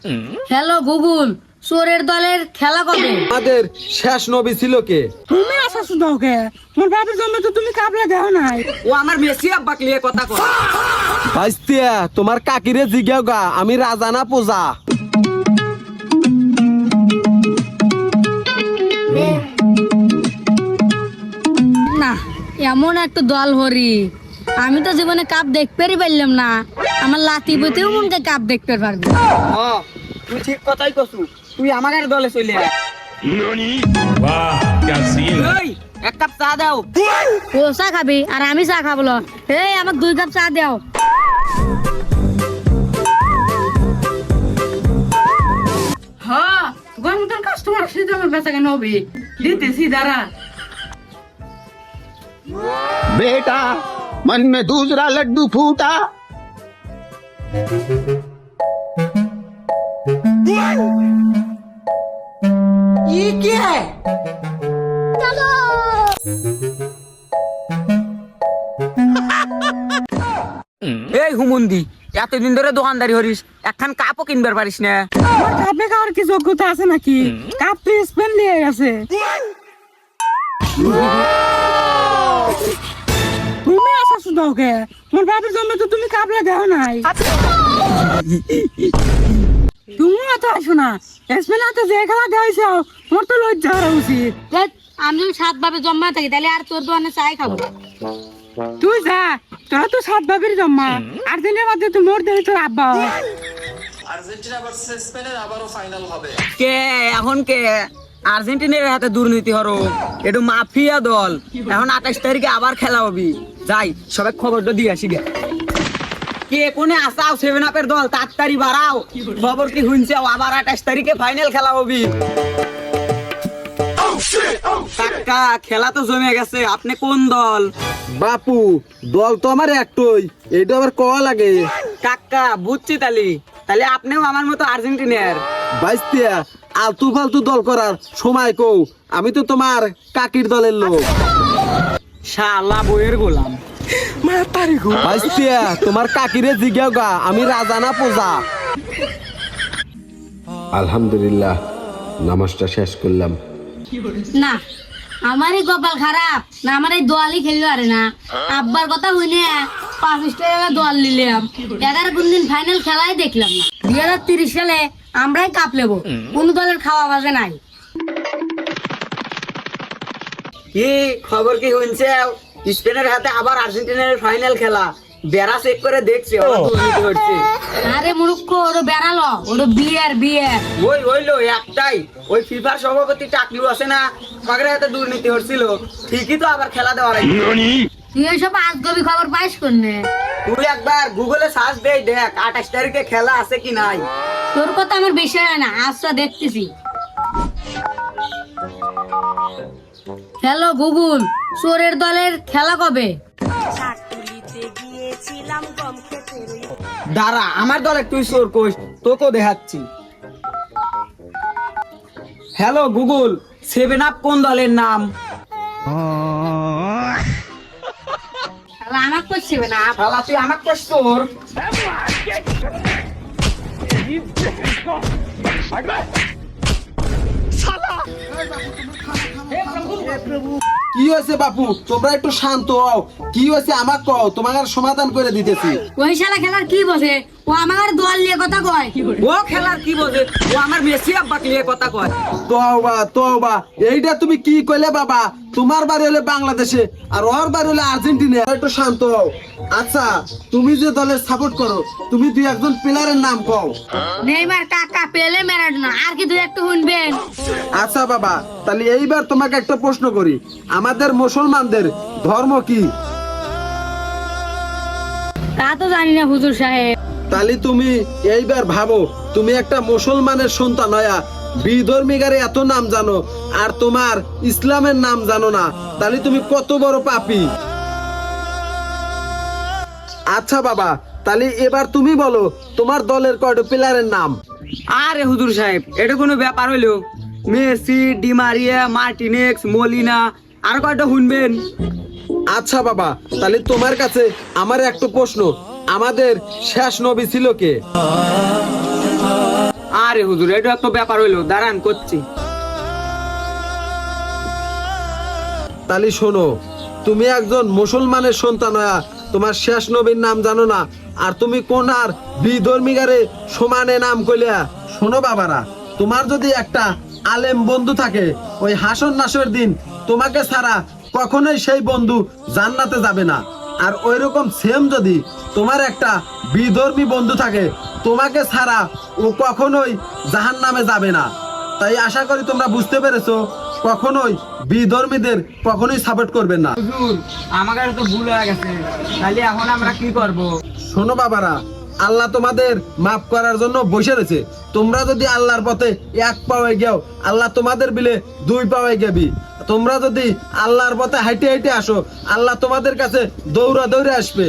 Hello Google, চোরের দলের খেলা কবে? আমাদের শেষ নবী ছিল কে? তুমি আসা শুধাও কে? মোর বাপের জন্য তো তুমি কাবলা দেও নাই। ও আমার মেসি আব্বাক লিয়ে কথা কয়। ভাইস্তিয়া তোমার কাকিরে জিজ্ঞাও গা, আমি রাজা না প্রজা? না, এমন একটা দল হরি আমি তো জীবনে কাপ দেখতে পারলাম না। আমার লাতি বইতেও মনকে কাপ দেখতে পারবে। হ্যাঁ তুই ঠিক কথাই কছু, তুই আমাদের দলে চলে আয়। वाह क्या सीन है। এই এক কাপ চা দাও। ও চা খাবি আর আমি চা খাবো ল। এই আমাকে 2 কাপ চা দাও। হ্যাঁ, তোমার মতন কাস্টমার আসলে তো আমার বেচা কেন হবে? দিতেছি দাঁড়া। बेटा मन में दूसरा लड्डू फूटा। ये क्या है? এই হুমুন্দি, এতদিন ধরে দোকানদারি হরিস, একখান কাপও কিনবার পারিস না। আমার কাপে খাওয়ার কি যোগ্যতা আছে নাকি? কাপ তো স্পেন নিয়ে গেছে। তুমি আসা শুধাও কে? মোর বাপের জন্য তো তুমি কাবলা দেও নাই। তুমি তো আসো না, স্পেন তো যে খেলা দেওয়াইছ মোর তো লজ্জা হওয়া উচিত। ধ্যাৎ, আমি যদি 7 ভাবে জম্মা থাকি তাহলে আর তোর দোকানে চাই খাবো না। তুই যা, তোরা তো 7 বাপের জম্মা, আর দিনের মধ্যে তুই মোর দেহি তোর আব্বা হয়। আর্জেন্টিনা ভার্সেস স্পেনের আবারও ফাইনাল হবে। কে এখন কে আর্জেন্টিনার হাতে দুর্নীতি হরো, একটু মাফিয়া দল। এখন 28 তারিখে আবার খেলা হবি, যাই সবাই খবরটা দিয়ে আসি গে। কে কোনে আসাও 7 আপের দল তাড়াতাড়ি বাড়াও, খবর কি শুনছে আবার 28 তারিখে ফাইনাল খেলা হবি। কাকা খেলা তো জমে গেছে, আপনি কোন দল? বাপু দল তো আমার একটাই, এটা আবার কওয়া লাগে? কাকা বুঝছি তালি, তাহলে আপনিও আমার মতো আর্জেন্টিনার। ভাইস্তিয়া আলতু ফালতু দল করার সময় কও, আমি তো তোমার কাকির দলের লোক। শালা বইয়ের গোলাম। ভাইস্তিয়া তোমার কাকিরে জিজ্ঞাও গা, আমি রাজা না প্রজা? আলহামদুলিল্লাহ নামাজটা শেষ করলাম। না, আমারই কপাল খারাপ না, আমার এই দোয়ালি খেললো আরে না। আব্বার কথা হইনে 25 টাকা দোয়াল নিলাম, 11 কোন দিন ফাইনাল খেলাই দেখলাম না। 2030 সালে আমরাই কাপ নেবো, কোন দলের খাওয়া বাজে নাই। কি খবর কি শুনছে? স্পেনের হাতে আবার আর্জেন্টিনার ফাইনাল খেলা, বেড়া চেক করে দেখছে ওরা দুর্নীতি করছে। আরে মূর্খ, ওটা বেড়ালো, ওটা বিয়ার। ওই হইলো একটাই, ওই ফিফার সভাপতি টাকলু আছে না, তাদের হাতে দুর্নীতি হচ্ছিল, ঠিকই তো আবার খেলা দেওয়ার আগে। তুই এইসব আজগবি খবর পাইস কোনে? তুই একবার গুগলে সার্চ দেই দেখ 28 তারিখে খেলা আছে কি নাই। তোর কথা আমার বিষয় হয় না, আজটা দেখতেছি। হ্যালো গুগল, চোরের দলের খেলা কবে? দাঁড়া আমার দলে তুই সোর কোষ, তোকেও দেখাচ্ছি। হ্যালো গুগল, 7 আপ কোন দলের নাম? শালা আমাকে করছে না। শালা তুই আমাকে কোষ তোর। কি হয়েছে বাপু, তোমরা একটু শান্ত হও। কি হয়েছে আমাকে কও, তোমার সমাধান করে দিতেছি। ওই শালা খেলার কি বসে? ও আমার দল নিয়ে কথা কয়। ও খেলার কি বোঝে? ও আমার মেসি আব্বাক লিয়ে কথা কয়। তোবা এইটা তুমি কি কইলে বাবা? তোমার বাড়ি হলে বাংলাদেশে আর ওর বাড়ি হলে আর্জেন্টিনা। একটু শান্ত হও। আচ্ছা তুমি যে দলের সাপোর্ট করো, তুমি 2-1 প্লেয়ারের নাম কও। নেইমার, কাকা, পেলে, ম্যারাডোনা, আর কি দুই একটু শুনবেন? আচ্ছা বাবা, তাহলে এইবার তোমাকে একটা প্রশ্ন করি, আমাদের মুসলমানদের ধর্ম কি? তা তো জানি না হুজুর সাহেব। তাহলে তুমি এইবার ভাবো, তুমি একটা মুসলমানের সন্তান হয়া বিধর্মীগারে এত নাম জানো আর তোমার ইসলামের নাম জানো না, তাহলে তুমি কত বড় পাপী। আচ্ছা বাবা, তাহলে এবার তুমি বলো তোমার দলের কয়টা প্লেয়ারের নাম? আরে হুজুর সাহেব, এটা কোনো ব্যাপার হইলো? মেসি, ডিমারিয়া, মার্টিনেক্স, মলিনা, আর কয়টা শুনবেন? আচ্ছা বাবা, তাহলে তোমার কাছে আমার একটা প্রশ্ন, আমাদের শেষ নবী ছিল কে? আরে হুজুর এটা তো ব্যাপার হইলো, দাঁড়ান করছি। তালি শোনো, তুমি একজন মুসলমানের সন্তান হয়া তোমার শেষ নবীর নাম জানো না, আর তুমি কোন আর বিধর্মীগারে সমানে নাম কইলা। শোনো বাবারা, তোমার যদি একটা আলেম বন্ধু থাকে, ওই হাসর নাসর দিন তোমাকে ছাড়া কখনোই সেই বন্ধু জান্নাতে যাবে না। আর ওই রকম সেম যদি তোমার একটা বিধর্মী বন্ধু থাকে, তোমাকে ছাড়া ও কখনোই জাহান্নামে যাবে না। তাই আশা করি তোমরা বুঝতে পেরেছো, কখনোই বিধর্মীদের কখনোই সাপোর্ট করবেন না। হুজুর আমার কাছে তো ভুল হয়ে গেছে, তাহলে এখন আমরা কি করব? শোনো বাবারা, আল্লাহ তোমাদের মাফ করার জন্য বসে রয়েছে। তোমরা যদি আল্লাহর পথে এক পাওয়ে গেও, আল্লাহ তোমাদের বিলে দুই পাওয়ে গেবি। তোমরা যদি আল্লাহর পথে হাইটে হাইটে আসো, আল্লাহ তোমাদের কাছে দৌড়া দৌড়ে আসবে।